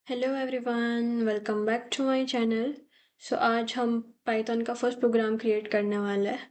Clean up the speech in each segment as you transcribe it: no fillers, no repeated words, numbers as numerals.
Hello everyone, welcome back to my channel. So आज हम Python का फर्स्ट प्रोग्राम क्रिएट करने वाले हैं।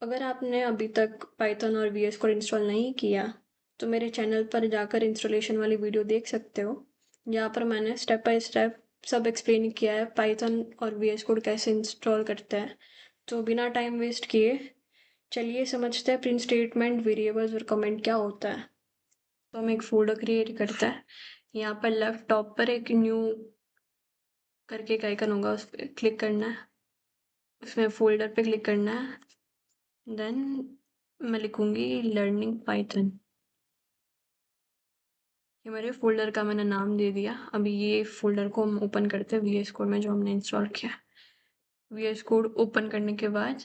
अगर आपने अभी तक पाइथन और वीएस कोड इंस्टॉल नहीं किया तो मेरे चैनल पर जाकर इंस्टॉलेशन वाली वीडियो देख सकते हो। यहाँ पर मैंने स्टेप बाय स्टेप सब एक्सप्लेन किया है पाइथन और वीएस कोड कैसे इंस्टॉल करते हैं। तो बिना टाइम वेस्ट किए चलिए समझते हैं प्रिंट स्टेटमेंट, वेरिएबल्स और कमेंट क्या होता है। तो हम एक फोल्डर क्रिएट करते हैं। यहाँ पर लेफ्ट टॉप पर एक न्यू करके एक आइकन होगा, उस पर क्लिक करना है। उसमें फोल्डर पे क्लिक करना है। देन मैं लिखूंगी लर्निंग पाइथन। ये मेरे फोल्डर का मैंने नाम दे दिया। अभी ये फोल्डर को हम ओपन करते हैं वीएस कोड में जो हमने इंस्टॉल किया। वीएस कोड ओपन करने के बाद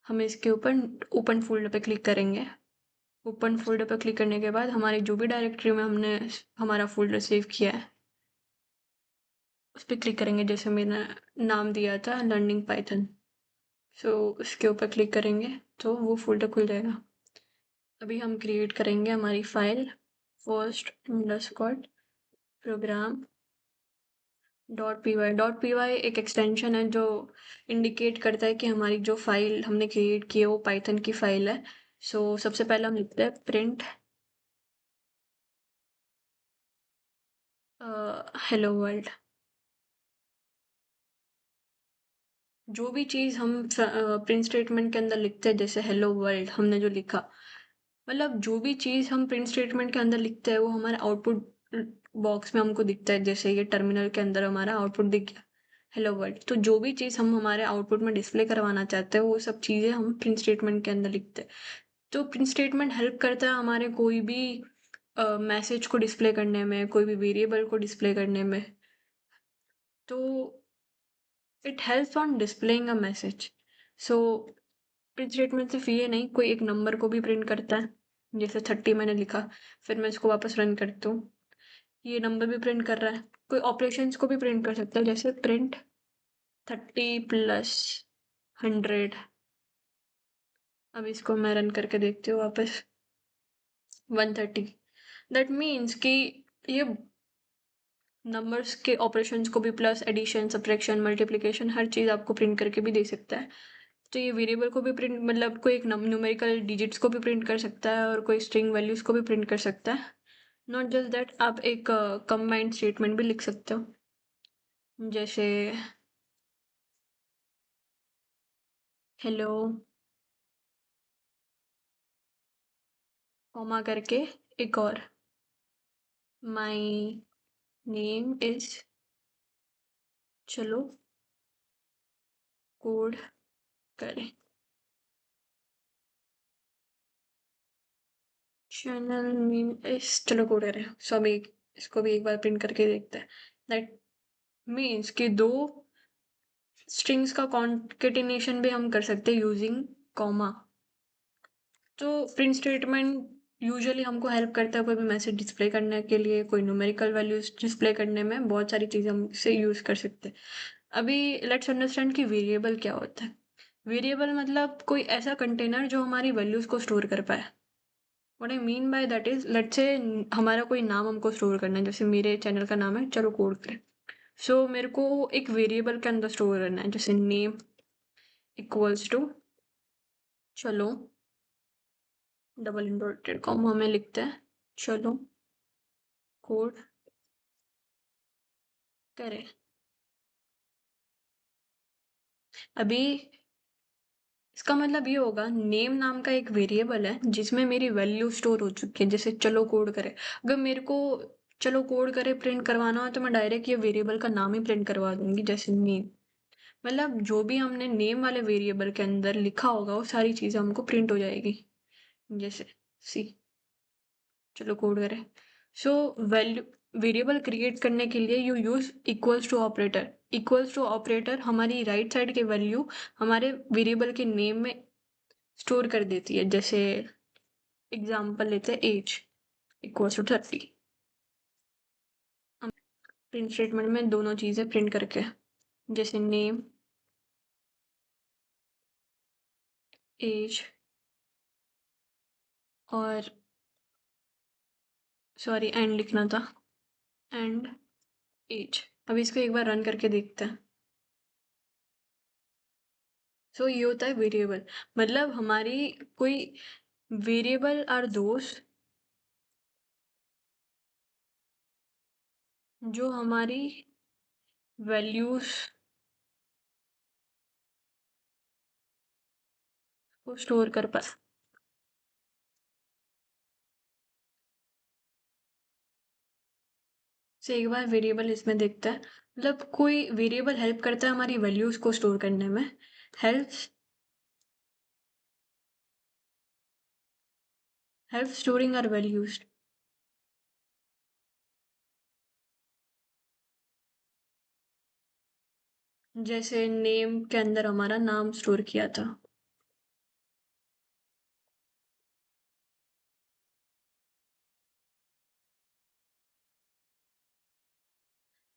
हम इसके ऊपर ओपन फोल्डर पे क्लिक करेंगे। ओपन फोल्डर पर क्लिक करने के बाद हमारी जो भी डायरेक्टरी में हमने हमारा फोल्डर सेव किया है उस पर क्लिक करेंगे। जैसे मैंने नाम दिया था लर्निंग पाइथन, सो उसके ऊपर क्लिक करेंगे तो वो फोल्डर खुल जाएगा। अभी हम क्रिएट करेंगे हमारी file first underscore program .py एक एक्सटेंशन है जो इंडिकेट करता है कि हमारी जो फाइल हमने क्रिएट की है वो पाइथन की फाइल है। सो सबसे पहले हम लिखते हैं प्रिंट हेलो वर्ल्ड। जो भी चीज़ हम प्रिंट स्टेटमेंट के अंदर लिखते हैं, जैसे हेलो वर्ल्ड हमने जो लिखा, मतलब जो भी चीज़ हम प्रिंट स्टेटमेंट के अंदर लिखते हैं वो हमारे आउटपुट बॉक्स में हमको दिखता है। जैसे ये टर्मिनल के अंदर हमारा आउटपुट दिख गया हेलो वर्ल्ड। तो जो भी चीज़ हम हमारे आउटपुट में डिस्प्ले करवाना चाहते हैं वो सब चीज़ें हम प्रिंट स्टेटमेंट के अंदर लिखते हैं। तो प्रिंट स्टेटमेंट हेल्प करता है हमारे कोई भी मैसेज को डिस्प्ले करने में, कोई भी वेरिएबल को डिस्प्ले करने में। तो it helps on displaying a message. So print statement सिर्फ ये नहीं, कोई एक नंबर को भी प्रिंट करता है। जैसे 30 मैंने लिखा, फिर मैं इसको वापस रन करती हूँ, ये नंबर भी प्रिंट कर रहा है। कोई ऑपरेशंस को भी प्रिंट कर सकता है, जैसे प्रिंट 30 प्लस 100। अब इसको मैं रन करके देखती हूँ वापस 130। दैट मीन्स कि ये नंबर्स के ऑपरेशंस को भी, प्लस एडिशन सब्ट्रैक्शन मल्टीप्लिकेशन, हर चीज़ आपको प्रिंट करके भी दे सकता है। तो ये वेरिएबल को भी प्रिंट, मतलब कोई एक न्यूमेरिकल डिजिट्स को भी प्रिंट कर सकता है और कोई स्ट्रिंग वैल्यूज़ को भी प्रिंट कर सकता है। नॉट जस्ट दैट, आप एक कंबाइंड स्टेटमेंट भी लिख सकते हो, जैसे हेलो कॉमा करके एक और माय नेम इज, चलो कोड करें चैनल नेम इज, चलो कोड करें। सो अभी इसको भी एक बार प्रिंट करके देखते हैं। दैट मीन्स कि दो स्ट्रिंग्स का कॉन्केटिनेशन भी हम कर सकते हैं यूजिंग कॉमा। तो प्रिंट स्टेटमेंट यूजुअली हमको हेल्प करता है कोई भी मैसेज डिस्प्ले करने के लिए, कोई न्यूमेरिकल वैल्यूज डिस्प्ले करने में, बहुत सारी चीज़ें हम इसे यूज़ कर सकते हैं। अभी लेट्स अंडरस्टैंड कि वेरिएबल क्या होता है। वेरिएबल मतलब कोई ऐसा कंटेनर जो हमारी वैल्यूज़ को स्टोर कर पाए। What I mean by that is, let's say हमारा कोई नाम हमको स्टोर करना है। जैसे मेरे चैनल का नाम है चलो कोड करें। सो मेरे को एक वेरिएबल के अंदर स्टोर करना है, जैसे नेम इक्वल्स टू चलो डबल इंडोटेड कॉमा में लिखते हैं चलो कोड करें। अभी इसका मतलब ये होगा, नेम नाम का एक वेरिएबल है जिसमें मेरी वैल्यू स्टोर हो चुकी है। जैसे चलो कोड करे, अगर मेरे को चलो कोड करे प्रिंट करवाना हो तो मैं डायरेक्ट ये वेरिएबल का नाम ही प्रिंट करवा दूंगी, जैसे नेम। मतलब जो भी हमने नेम वाले वेरिएबल के अंदर लिखा होगा वो सारी चीज़ें हमको प्रिंट हो जाएगी। जैसे सी चलो कोड करें। सो वैल्यू वेरिएबल क्रिएट करने के लिए you use equals to operator. Equals to operator हमारी राइट साइड की वैल्यू हमारे वेरिएबल के नेम में स्टोर कर देती है। जैसे एग्जाम्पल लेते हैं एज इक्वल्स टू 30। हम प्रिंट स्टेटमेंट में दोनों चीज़ें प्रिंट करके, जैसे नेम एज और सॉरी एंड लिखना था, एंड एज। अब इसको एक बार रन करके देखते हैं। सो ये होता है वेरिएबल, मतलब हमारी कोई वेरिएबल आर दोस्त जो हमारी वैल्यूज को स्टोर कर पाए। से एक बार वेरिएबल इसमें देखते हैं, मतलब कोई वेरिएबल हेल्प करता है हमारी वैल्यूज को स्टोर करने में। Help storing our values. जैसे नेम के अंदर हमारा नाम स्टोर किया था।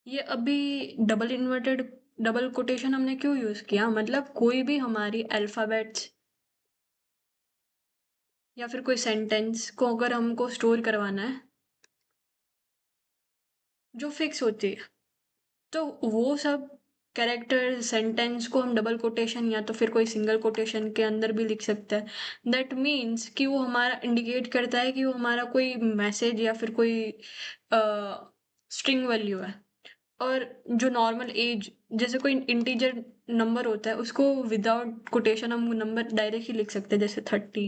ये अभी डबल इन्वर्टेड डबल कोटेशन हमने क्यों यूज किया, मतलब कोई भी हमारी अल्फाबेट्स या फिर कोई सेंटेंस को अगर हमको स्टोर करवाना है जो फिक्स होती है, तो वो सब कैरेक्टर सेंटेंस को हम डबल कोटेशन या तो फिर कोई सिंगल कोटेशन के अंदर भी लिख सकते हैं। दैट मीन्स कि वो हमारा इंडिकेट करता है कि वो हमारा कोई मैसेज या फिर कोई स्ट्रिंग वैल्यू है। और जो नॉर्मल एज, जैसे कोई इंटीजर नंबर होता है उसको विदाउट कोटेशन हम नंबर डायरेक्ट ही लिख सकते हैं, जैसे 30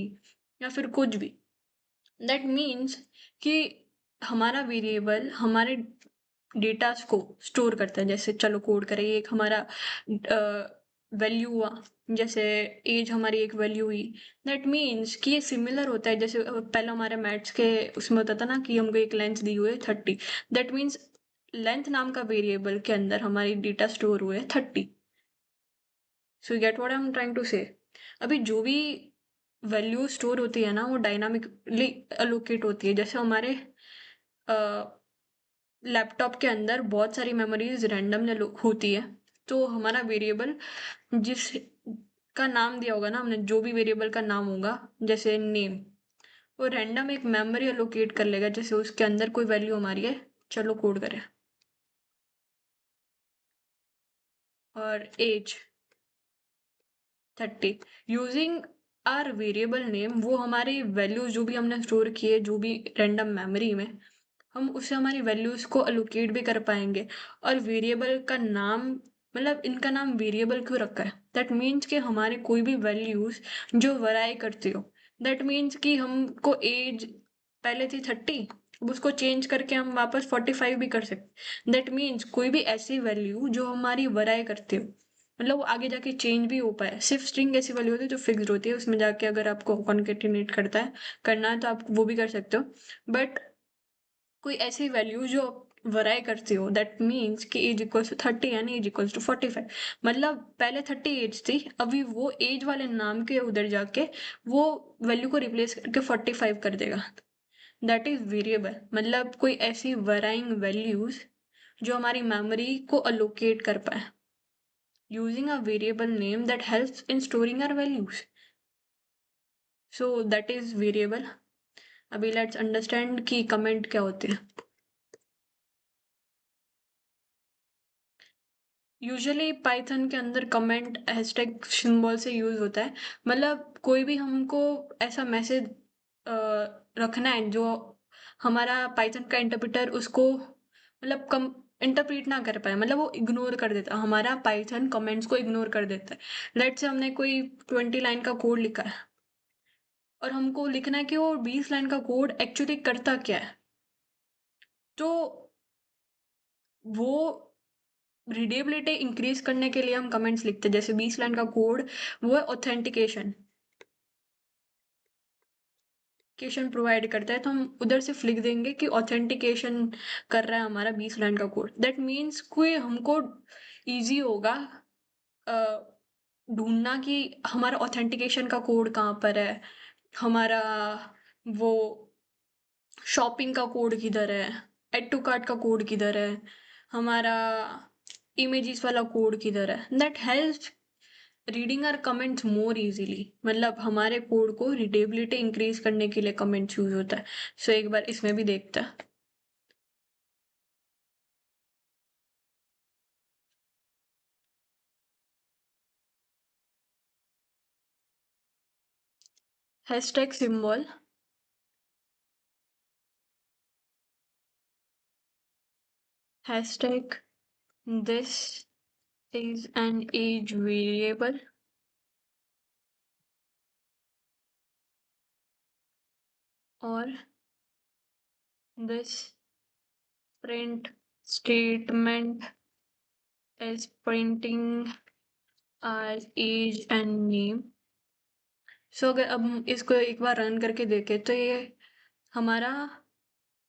या फिर कुछ भी। दैट मीन्स कि हमारा वेरिएबल हमारे डेटास को स्टोर करता है। जैसे चलो कोड करें, ये एक हमारा वैल्यू हुआ, जैसे एज हमारी एक वैल्यू हुई। दैट मीन्स कि ये सिमिलर होता है, जैसे पहले हमारे मैथ्स के उसमें होता था ना कि हमको एक लेंथ दी हुई है 30। दैट मीन्स लेंथ नाम का वेरिएबल के अंदर हमारी डेटा स्टोर हुए 30। So you get what I am trying to say. अभी जो भी वैल्यू स्टोर होती है ना वो डायनामिकली अलोकेट होती है। जैसे हमारे लैपटॉप के अंदर बहुत सारी मेमोरीज रैंडम होती है, तो हमारा वेरिएबल जिस का नाम दिया होगा ना हमने, जो भी वेरिएबल का नाम होगा जैसे नेम, वो रैंडम एक मेमोरी अलोकेट कर लेगा जैसे उसके अंदर कोई वैल्यू हमारी है। चलो कोड करें। और age 30 using our variable name, वो हमारी वैल्यूज जो भी हमने स्टोर किए जो भी रैंडम मेमोरी में, हम उससे हमारी वैल्यूज को अलोकेट भी कर पाएंगे। और वेरिएबल का नाम, मतलब इनका नाम वेरिएबल क्यों रखा है, दैट मीन्स कि हमारे कोई भी वैल्यूज जो वराई करती हो। दैट मीन्स कि हमको एज पहले थी 30, अब उसको चेंज करके हम वापस 45 भी कर सकते। दैट मीन्स कोई भी ऐसी वैल्यू जो हमारी वराई करती हो, मतलब वो आगे जाके चेंज भी हो पाए। सिर्फ स्ट्रिंग ऐसी वैल्यू होती है जो फिक्स्ड होती है, उसमें जाके अगर आपको कॉन्केटिनेट करना है तो आप वो भी कर सकते हो। बट कोई ऐसी वैल्यू जो वराई करती हो, दैट मीन्स कि एज इक्वल्स टू 30 यानी एज इक्वल्स टू 45। मतलब पहले 30 एज थी, अभी वो एज वाले नाम के उधर जाके वो वैल्यू को रिप्लेस करके 45 कर देगा। दैट इज वेरिएबल, मतलब कोई ऐसी वराइंग वैल्यूज जो हमारी मेमोरी को अलोकेट कर पाए using a variable name that helps in storing our values. So that is variable. अभी लेट्स अंडरस्टैंड कि कमेंट क्या होते हैं। यूजुअली पाइथन के अंदर कमेंट हैशटैग सिंबल से यूज होता है। मतलब कोई भी हमको ऐसा मैसेज रखना है जो हमारा पाइथन का इंटरप्रेटर उसको मतलब कम इंटरप्रेट ना कर पाए, मतलब वो इग्नोर कर देता है, हमारा पाइथन कमेंट्स को इग्नोर कर देता है। लेट्स से हमने कोई 20 लाइन का कोड लिखा है और हमको लिखना है कि वो 20 लाइन का कोड एक्चुअली करता क्या है, तो वो रीडेबिलिटी इंक्रीज करने के लिए हम कमेंट्स लिखते हैं। जैसे 20 लाइन का कोड वो है ऑथेंटिकेशन केशन प्रोवाइड करता है, तो हम उधर सिर्फ लिख देंगे कि ऑथेंटिकेशन कर रहा है हमारा 20 लाइन का कोड। दैट मीन्स कोई हमको इजी होगा ढूंढना कि हमारा ऑथेंटिकेशन का कोड कहाँ पर है, हमारा वो शॉपिंग का कोड किधर है, एड टू कार्ट का कोड किधर है, हमारा इमेजेस वाला कोड किधर है। That helps reading our comments more easily, मतलब हमारे कोड को रीडेबिलिटी इंक्रीज करने के लिए कमेंट्स यूज होता है। सो एक बार इसमें भी देखते हैं। Hashtag symbol, hashtag this is an age variable, और this print statement is printing as age and name. So अगर अब हम इसको एक बार रन करके देखें तो ये हमारा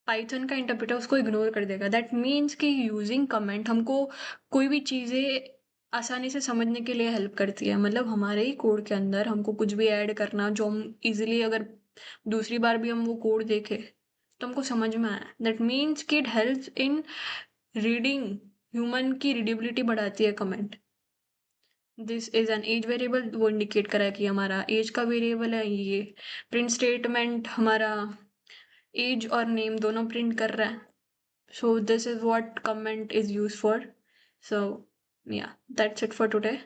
पाइथन का इंटरप्रेटर उसको इग्नोर कर देगा। दैट मीन्स कि यूजिंग कमेंट हमको कोई भी चीज़ें आसानी से समझने के लिए हेल्प करती है। मतलब हमारे ही कोड के अंदर हमको कुछ भी ऐड करना जो हम इजीली अगर दूसरी बार भी हम वो कोड देखें तो हमको समझ में आए। दैट मीन्स कि it helps in reading, human की रीडेबिलिटी बढ़ाती है comment. This is an age variable, वो इंडिकेट करा है कि हमारा एज का वेरिएबल है। ये प्रिंट स्टेटमेंट हमारा एज और नेम दोनों प्रिंट कर रहा है। So this is what comment is use for. So yeah that's it for today.